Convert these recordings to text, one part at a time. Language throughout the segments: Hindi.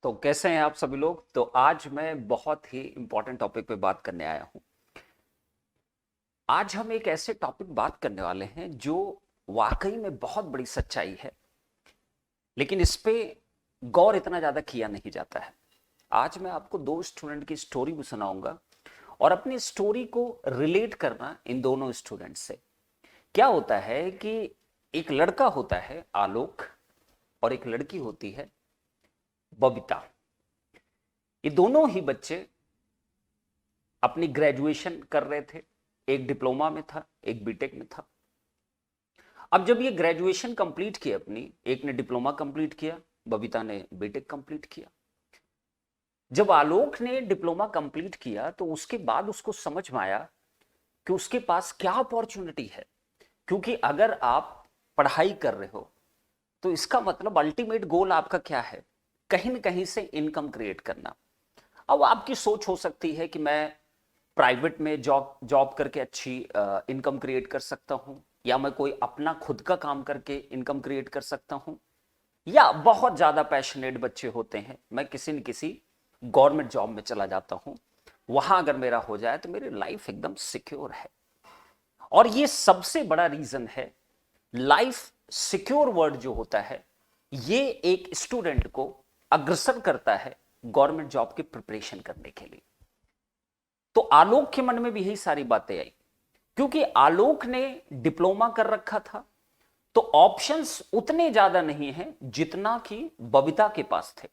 तो कैसे हैं आप सभी लोग। तो आज मैं बहुत ही इंपॉर्टेंट टॉपिक पे बात करने आया हूं। आज हम एक ऐसे टॉपिक बात करने वाले हैं जो वाकई में बहुत बड़ी सच्चाई है, लेकिन इस पे गौर इतना ज्यादा किया नहीं जाता है। आज मैं आपको दो स्टूडेंट की स्टोरी भी सुनाऊंगा और अपनी स्टोरी को रिलेट करना इन दोनों स्टूडेंट से। क्या होता है कि एक लड़का होता है आलोक और एक लड़की होती है बबीता। ये दोनों ही बच्चे अपनी ग्रेजुएशन कर रहे थे। एक डिप्लोमा में था, एक बीटेक में था। अब जब ये ग्रेजुएशन कंप्लीट की अपनी, एक ने डिप्लोमा कंप्लीट किया, बबीता ने बीटेक कंप्लीट किया। जब आलोक ने डिप्लोमा कंप्लीट किया तो उसके बाद उसको समझ में आया कि उसके पास क्या अपॉर्चुनिटी है। क्योंकि अगर आप पढ़ाई कर रहे हो तो इसका मतलब अल्टीमेट गोल आपका क्या है, कहीं ना कहीं से इनकम क्रिएट करना। अब आपकी सोच हो सकती है कि मैं प्राइवेट में जॉब जॉब करके अच्छी इनकम क्रिएट कर सकता हूं, या मैं कोई अपना खुद का काम करके इनकम क्रिएट कर सकता हूं, या बहुत ज्यादा पैशनेट बच्चे होते हैं मैं किसी न किसी गवर्नमेंट जॉब में चला जाता हूं, वहां अगर मेरा हो जाए तो मेरी लाइफ एकदम सिक्योर है। और ये सबसे बड़ा रीजन है। लाइफ सिक्योर वर्ड जो होता है ये एक स्टूडेंट को अग्रसर करता है गवर्नमेंट जॉब की प्रिपरेशन करने के लिए। तो आलोक के मन में भी यही सारी बातें आई, क्योंकि आलोक ने डिप्लोमा कर रखा था तो ऑप्शंस उतने ज्यादा नहीं हैं जितना कि बबीता के पास थे।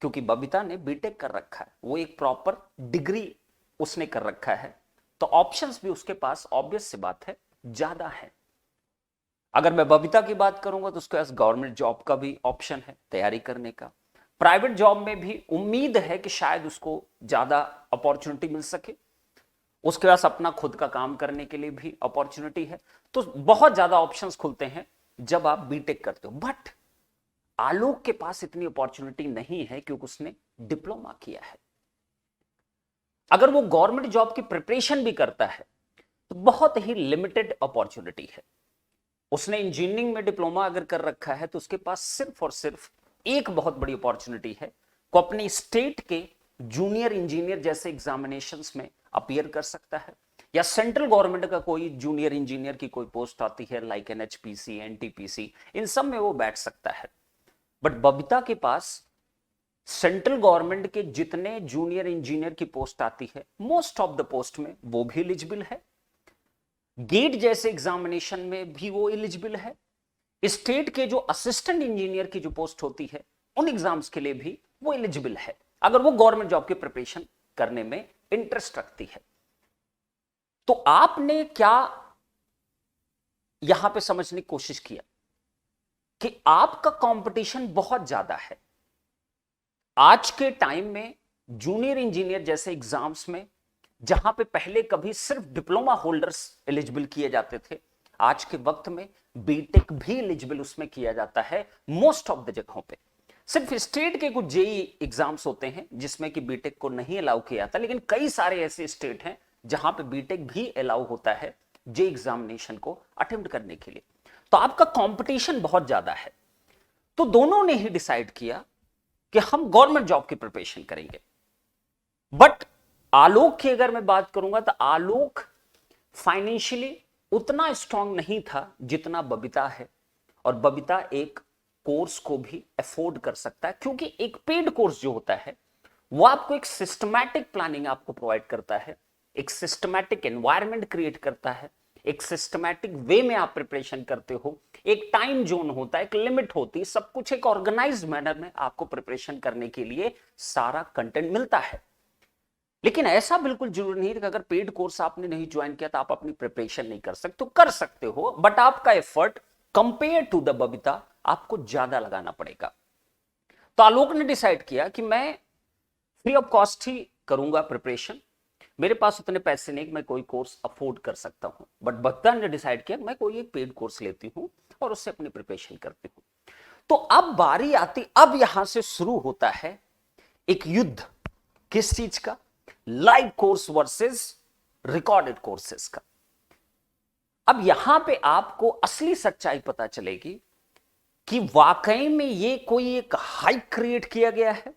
क्योंकि बबीता ने बीटेक कर रखा है, वो एक प्रॉपर डिग्री उसने कर रखा है, तो ऑप्शंस भी उसके पास ऑब्वियस सी बात है ज्यादा है। अगर मैं बबीता की बात करूंगा तो उसके पास गवर्नमेंट जॉब का भी ऑप्शन है तैयारी करने का। प्राइवेट जॉब में भी उम्मीद है कि शायद उसको ज्यादा अपॉर्चुनिटी मिल सके। उसके पास अपना खुद का काम करने के लिए भी अपॉर्चुनिटी है। तो बहुत ज्यादा ऑप्शंस खुलते हैं जब आप बीटेक करते हो। बट आलोक के पास इतनी अपॉर्चुनिटी नहीं है क्योंकि उसने डिप्लोमा किया है। अगर वो गवर्नमेंट जॉब की प्रिपरेशन भी करता है तो बहुत ही लिमिटेड अपॉर्चुनिटी है। उसने इंजीनियरिंग में डिप्लोमा अगर कर रखा है तो उसके पास सिर्फ और सिर्फ एक बहुत बड़ी अपॉर्चुनिटी है को अपने स्टेट के जूनियर इंजीनियर जैसे एग्जामिनेशंस में अपीयर कर सकता है, या सेंट्रल गवर्नमेंट का कोई जूनियर इंजीनियर की कोई पोस्ट आती है लाइक एनएचपीसी, एनटीपीसी, इन सब में वो बैठ सकता है। बट बबीता के पास सेंट्रल गवर्नमेंट के जितने जूनियर इंजीनियर की पोस्ट आती है मोस्ट ऑफ द पोस्ट में वो भी एलिजिबल है। गेट जैसे एग्जामिनेशन में भी वो एलिजिबल है। स्टेट के जो असिस्टेंट इंजीनियर की जो पोस्ट होती है उन एग्जाम्स के लिए भी वो एलिजिबल है, अगर वो गवर्नमेंट जॉब की प्रिपरेशन करने में इंटरेस्ट रखती है। तो आपने क्या यहां पे समझने की कोशिश किया कि आपका कंपटीशन बहुत ज्यादा है आज के टाइम में। जूनियर इंजीनियर जैसे एग्जाम्स में जहां पे पहले कभी सिर्फ डिप्लोमा होल्डर्स एलिजिबल किए जाते थे, आज के वक्त में बीटेक भी एलिजिबल उसमें किया जाता है मोस्ट ऑफ द जगहों पे। सिर्फ स्टेट के कुछ जेई एग्जाम्स होते हैं जिसमें कि बीटेक को नहीं अलाउ किया जाता, लेकिन कई सारे ऐसे स्टेट हैं जहां पे बीटेक भी अलाउ होता है जे एग्जामिनेशन को अटेम्प्ट करने के लिए। तो आपका कंपटीशन बहुत ज्यादा है। तो दोनों ने ही डिसाइड किया कि हम गवर्नमेंट जॉब की प्रिपरेशन करेंगे। बट आलोक की अगर मैं बात करूंगा तो आलोक फाइनेंशियली उतना स्ट्रांग नहीं था जितना बबीता है, और बबीता एक कोर्स को भी अफोर्ड कर सकता है, क्योंकि एक पेड कोर्स जो होता है वो आपको एक सिस्टमैटिक प्लानिंग आपको प्रोवाइड करता है, एक सिस्टमैटिक एनवायरनमेंट क्रिएट करता है, एक सिस्टमैटिक वे में आप प्रिपरेशन करते हो, एक टाइम जोन होता है, एक लिमिट होती है, सब कुछ एक ऑर्गेनाइज्ड मैनर में आपको प्रिपरेशन करने के लिए सारा कंटेंट मिलता है। लेकिन ऐसा बिल्कुल जरूरी नहीं कि अगर पेड कोर्स आपने नहीं ज्वाइन किया तो आप अपनी प्रिपरेशन नहीं कर सकते। तो कर सकते हो, बट आपका effort compare to the Babita आपको ज्यादा लगाना पड़ेगा। तो आलोक ने डिसाइड किया कि मैं फ्री ऑफ कॉस्ट ही करूंगा प्रिपरेशन, मेरे पास उतने पैसे नहीं कि मैं कोई कोर्स अफोर्ड कर सकता हूं। बट बबीता ने डिसाइड किया मैं कोई एक पेड कोर्स लेती हूं और उससे अपनी प्रिपरेशन करती हूं। तो अब बारी आती, अब यहां से शुरू होता है एक युद्ध। किस चीज का? Live course versus recorded courses का। अब यहां पे आपको असली सच्चाई पता चलेगी कि वाकई में ये कोई एक हाइक क्रिएट किया गया है?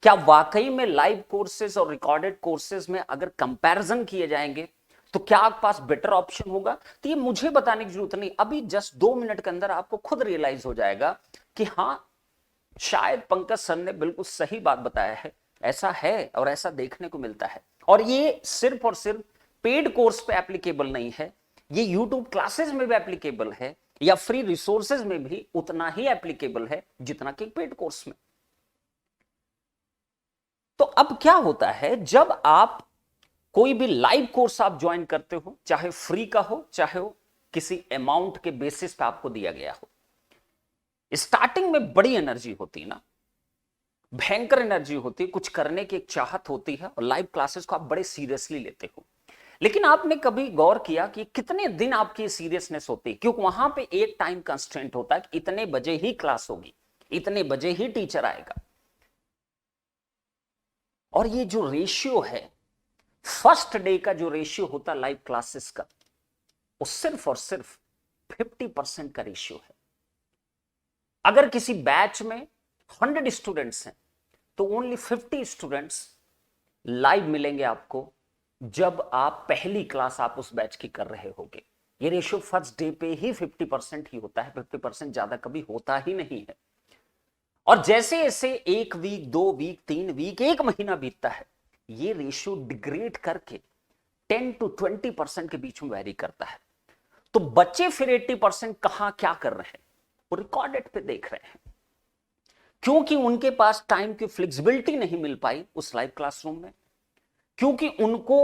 क्या वाकई में लाइव कोर्सेज और रिकॉर्डेड कोर्सेज में अगर कंपैरिजन किए जाएंगे तो क्या आपके पास बेटर ऑप्शन होगा? तो ये मुझे बताने की जरूरत नहीं, अभी जस्ट 2 मिनट के अंदर आपको खुद रियलाइज हो जाएगा कि हाँ, शायद पंकज सर ने बिल्कुल सही बात बताया है, ऐसा है और ऐसा देखने को मिलता है। और ये सिर्फ और सिर्फ पेड कोर्स पे एप्लीकेबल नहीं है, ये यूट्यूब क्लासेस में भी एप्लीकेबल है या फ्री रिसोर्सेज में भी उतना ही एप्लीकेबल है जितना कि पेड कोर्स में। तो अब क्या होता है, जब आप कोई भी लाइव कोर्स आप ज्वाइन करते हो, चाहे फ्री का हो चाहे वो किसी अमाउंट के बेसिस पे आपको दिया गया हो, स्टार्टिंग में बड़ी एनर्जी होती है ना, भयंकर एनर्जी होती है, कुछ करने की एक चाहत होती है और लाइव क्लासेस को आप बड़े सीरियसली लेते हो। लेकिन आपने कभी गौर किया कि कितने दिन आपकी सीरियसनेस होती है? क्योंकि वहां पे एक टाइम कंस्ट्रेंट होता है कि इतने बजे ही क्लास होगी, इतने बजे ही टीचर आएगा। और ये जो रेशियो है, फर्स्ट डे का जो रेशियो होता है लाइव क्लासेस का, वो सिर्फ और सिर्फ 50% का रेशियो है। अगर किसी बैच में 100 स्टूडेंट्स हैं तो ओनली 50 स्टूडेंट्स लाइव मिलेंगे आपको जब आप पहली क्लास आप उस बैच की कर रहे होगे। ये रेशियो फर्स्ट डे पे ही 50% ही होता है, 50% ज्यादा कभी होता ही नहीं है। और जैसे जैसे 1 वीक, 2 वीक, 3 वीक, 1 महीना बीतता है, ये रेशियो डिग्रेड करके 10 to 20% के बीच में वेरी करता है। तो बच्चे फिर 80% कहां क्या कर रहे हैं? वो रिकॉर्डेड पे देख रहे हैं, क्योंकि उनके पास टाइम की फ्लेक्सिबिलिटी नहीं मिल पाई उस लाइव क्लासरूम में, क्योंकि उनको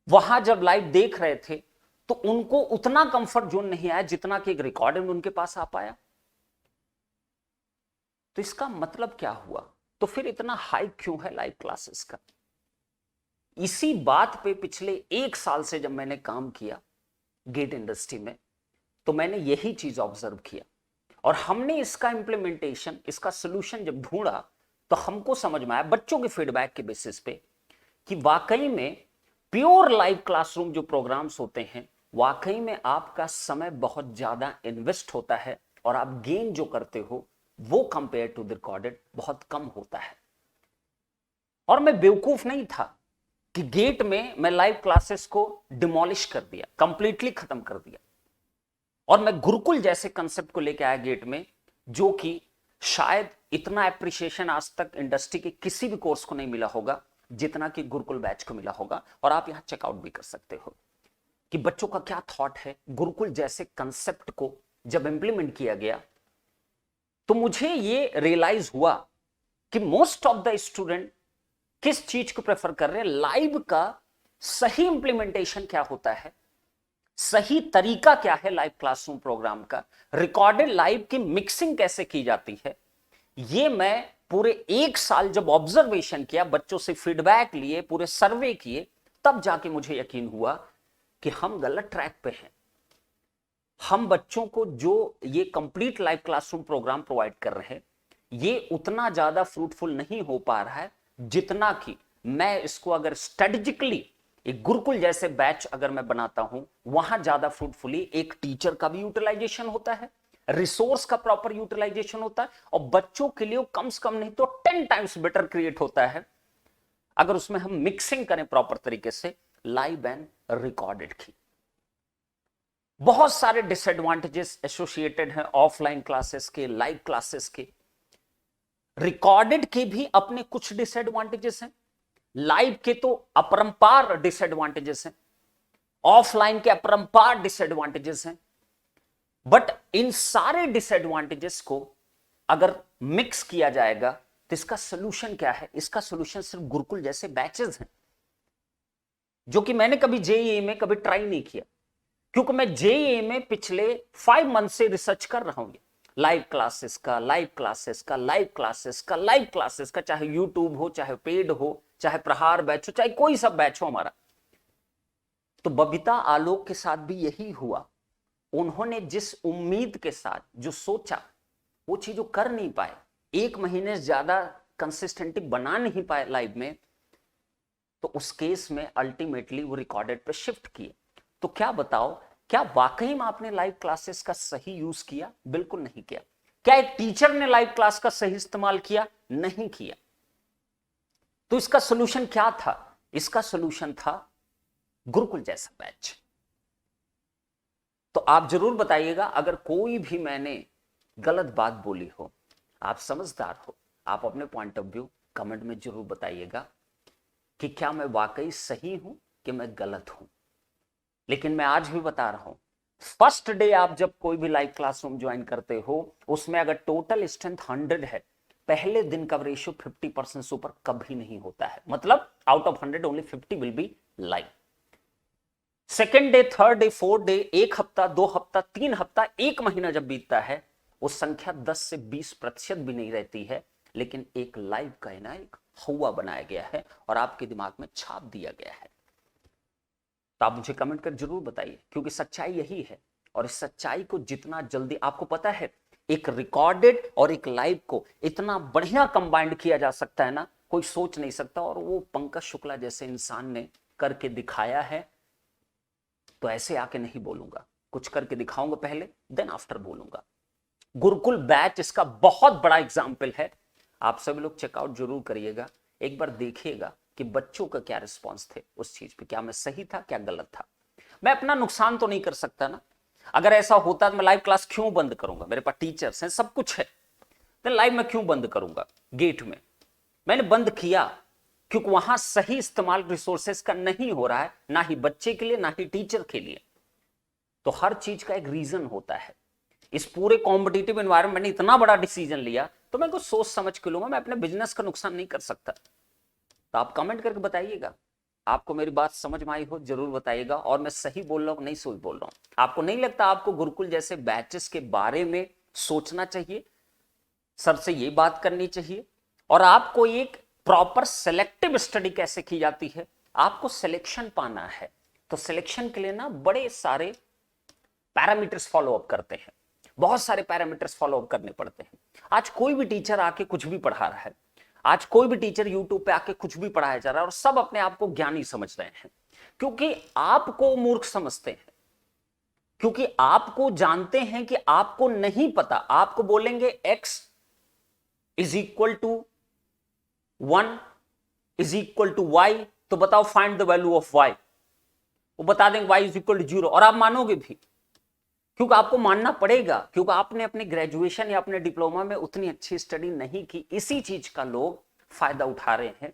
वहां जब लाइव देख रहे थे तो उनको उतना कंफर्ट जोन नहीं आया जितना कि एक रिकॉर्डेड में उनके पास आ पाया। तो इसका मतलब क्या हुआ? तो फिर इतना हाई क्यों है लाइव क्लासेस का? इसी बात पे पिछले 1 साल से जब मैंने काम किया गेट इंडस्ट्री में, तो मैंने यही चीज ऑब्जर्व किया और हमने इसका इंप्लीमेंटेशन, इसका सोल्यूशन जब ढूंढा तो हमको समझ में आया बच्चों के फीडबैक के बेसिस पे कि वाकई में प्योर लाइव क्लासरूम जो प्रोग्राम्स होते हैं, वाकई में आपका समय बहुत ज्यादा इन्वेस्ट होता है और आप गेन जो करते हो वो कंपेयर टू द रिकॉर्डेड बहुत कम होता है। और मैं बेवकूफ नहीं था कि गेट में मैं लाइव क्लासेस को डिमोलिश कर दिया, कंप्लीटली खत्म कर दिया, और मैं गुरुकुल जैसे कंसेप्ट को लेकर आया गेट में, जो कि शायद इतना एप्रिसिएशन आज तक इंडस्ट्री के किसी भी कोर्स को नहीं मिला होगा जितना कि गुरुकुल बैच को मिला होगा। और आप यहां चेकआउट भी कर सकते हो कि बच्चों का क्या थॉट है। गुरुकुल जैसे कंसेप्ट को जब इंप्लीमेंट किया गया तो मुझे ये रियलाइज हुआ कि मोस्ट ऑफ द स्टूडेंट किस चीज को प्रेफर कर रहे हैं, लाइव का सही इंप्लीमेंटेशन क्या होता है, सही तरीका क्या है लाइव क्लासरूम प्रोग्राम का, रिकॉर्डेड लाइव की मिक्सिंग कैसे की जाती है। ये मैं पूरे 1 साल जब ऑब्जर्वेशन किया, बच्चों से फीडबैक लिए, पूरे सर्वे किए, तब जाके मुझे यकीन हुआ कि हम गलत ट्रैक पे हैं। हम बच्चों को जो ये complete live classroom program provide कर रहे हैं, ये उतना ज्यादा फ्रूटफुल नहीं हो पा रहा है जितना कि मैं इसको अगर स्ट्रेटेजिकली एक गुरुकुल जैसे बैच अगर मैं बनाता हूं, वहां ज्यादा फ्रूटफुली एक टीचर का भी यूटिलाइजेशन होता है, रिसोर्स का प्रॉपर यूटिलाइजेशन होता है, और बच्चों के लिए कम से कम नहीं तो 10 टाइम्स बेटर क्रिएट होता है अगर उसमें हम मिक्सिंग करें प्रॉपर तरीके से लाइव एंड रिकॉर्डेड की। बहुत सारे डिसएडवांटेजेस एसोसिएटेड हैं ऑफलाइन क्लासेस के, लाइव क्लासेस के। रिकॉर्डेड के भी अपने कुछ डिसएडवांटेजेस हैं, लाइव के तो अपरंपार डिसएडवांटेजेस हैं, ऑफलाइन के अपरंपार डिसएडवांटेजेस हैं। बट इन सारे डिसएडवांटेजेस को अगर मिक्स किया जाएगा तो इसका सोल्यूशन क्या है? इसका सोल्यूशन सिर्फ गुरुकुल जैसे बैचेस हैं, जो कि मैंने कभी जेईई में कभी ट्राई नहीं किया, क्योंकि मैं जेईई में पिछले 5 मंथ से रिसर्च कर रहा हूं लाइव क्लासेस का, लाइव क्लासेस का, लाइव क्लासेस का, लाइव क्लासेस का, चाहे यूट्यूब हो, चाहे पेड हो, चाहे प्रहार बैच हो, चाहे कोई सब बैच हो हमारा। तो बबीता आलोक के साथ भी यही हुआ। उन्होंने जिस उम्मीद के साथ जो सोचा, वो चीज वो कर नहीं पाए, 1 महीने से ज्यादा कंसिस्टेंटी बना नहीं पाए लाइव में, तो उस केस में अल्टीमेटली वो रिकॉर्डेड पे शिफ्ट किए। तो क्या बताओ, क्या वाकई में आपने लाइव क्लासेस का सही यूज किया? बिल्कुल नहीं किया। क्या एक टीचर ने लाइव क्लास का सही इस्तेमाल किया? नहीं किया। तो इसका सोल्यूशन क्या था? इसका सोल्यूशन था गुरुकुल जैसा बैच। तो आप जरूर बताइएगा अगर कोई भी मैंने गलत बात बोली हो, आप समझदार हो, आप अपने पॉइंट ऑफ व्यू कमेंट में जरूर बताइएगा कि क्या मैं वाकई सही हूं कि मैं गलत हूं। लेकिन मैं आज भी बता रहा हूं, फर्स्ट डे आप जब कोई भी लाइव क्लासरूम ज्वाइन करते हो, उसमें अगर टोटल स्ट्रेंथ 100 है, पहले दिन का रेशियो 50% से ऊपर कभी नहीं होता है। मतलब out of 100 only 50 will be live. Second day, third day, fourth day, एक हफ्ता, 2 हफ्ता, 3 हफ्ता, 1 महीना जब बीतता है, वो संख्या 10 से 20% भी नहीं रहती है, लेकिन एक लाइव का ना एक हवा बनाया गया है और आपके दिमाग में छाप दिया गया है। तो आप मुझे कमेंट कर जरूर बताइए, क्योंकि सच्चाई यही है। और इस सच्चाई को जितना जल्दी, आपको पता है एक रिकॉर्डेड और एक लाइव को इतना बढ़िया कंबाइंड किया जा सकता है ना, कोई सोच नहीं सकता। और वो पंकज शुक्ला जैसे इंसान ने करके दिखाया है। तो ऐसे आके नहीं बोलूंगा, कुछ करके दिखाऊंगा पहले, देन आफ्टर बोलूंगा। गुरुकुल बैच इसका बहुत बड़ा एग्जाम्पल है। आप सभी लोग चेकआउट जरूर करिएगा, एक बार देखिएगा कि बच्चों का क्या रिस्पॉन्स थे उस चीज पे, क्या मैं सही था क्या गलत था। मैं अपना नुकसान तो नहीं कर सकता ना। अगर ऐसा होता तो मैं लाइव क्लास क्यों बंद करूंगा? मेरे पास टीचर्स हैं, सब कुछ है, तो लाइव में क्यों बंद करूंगा? गेट में मैंने बंद किया क्योंकि वहां सही इस्तेमाल रिसोर्सेस का नहीं हो रहा है, ना ही बच्चे के लिए ना ही टीचर के लिए। तो हर चीज का एक रीजन होता है। इस पूरे कॉम्पिटिटिव एनवायरनमेंट मैंने इतना बड़ा डिसीजन लिया, तो मैं कुछ सोच समझ के लूंगा, मैं अपने बिजनेस का नुकसान नहीं कर सकता। तो आप कमेंट करके बताइएगा, आपको मेरी बात समझ में आई हो जरूर बताइएगा, और मैं सही बोल रहा हूं नहीं सोच बोल रहा हूं। आपको नहीं लगता आपको गुरुकुल जैसे बैचेस के बारे में सोचना चाहिए, सर से ये बात करनी चाहिए? और आपको एक प्रॉपर सेलेक्टिव स्टडी कैसे की जाती है, आपको सिलेक्शन पाना है, तो सिलेक्शन के लिए ना बड़े सारे पैरामीटर्स फॉलो अप करते हैं, बहुत सारे पैरामीटर्स फॉलो अप करने पड़ते हैं। आज कोई भी टीचर आके कुछ भी पढ़ा रहा है, आज कोई भी टीचर यूट्यूब पे आके कुछ भी पढ़ाया जा रहा है, और सब अपने आप को ज्ञानी समझ रहे हैं, क्योंकि आपको मूर्ख समझते हैं, क्योंकि आपको जानते हैं कि आपको नहीं पता। आपको बोलेंगे x is equal to 1 is equal to y, तो बताओ find the value of y। वो बता देंगे y इज इक्वल टू 0, और आप मानोगे भी, क्योंकि आपको मानना पड़ेगा, क्योंकि आपने अपने ग्रेजुएशन या अपने डिप्लोमा में उतनी अच्छी स्टडी नहीं की। इसी चीज का लोग फायदा उठा रहे हैं।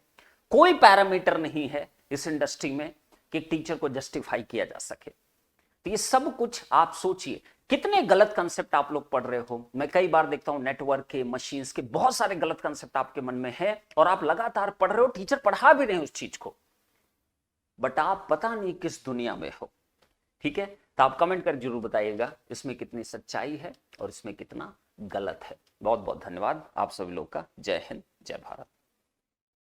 कोई पैरामीटर नहीं है इस इंडस्ट्री में कि टीचर को जस्टिफाई किया जा सके। तो ये सब कुछ आप सोचिए, कितने गलत कंसेप्ट आप लोग पढ़ रहे हो। मैं कई बार देखता हूं नेटवर्क के, मशीन्स के, बहुत सारे गलत कंसेप्ट आपके मन में है, और आप लगातार पढ़ रहे हो, टीचर पढ़ा भी रहे हैं उस चीज को, बट आप पता नहीं किस दुनिया में हो। ठीक है, तो आप कमेंट कर जरूर बताइएगा इसमें कितनी सच्चाई है और इसमें कितना गलत है। बहुत बहुत धन्यवाद आप सभी लोग का। जय हिंद, जय भारत।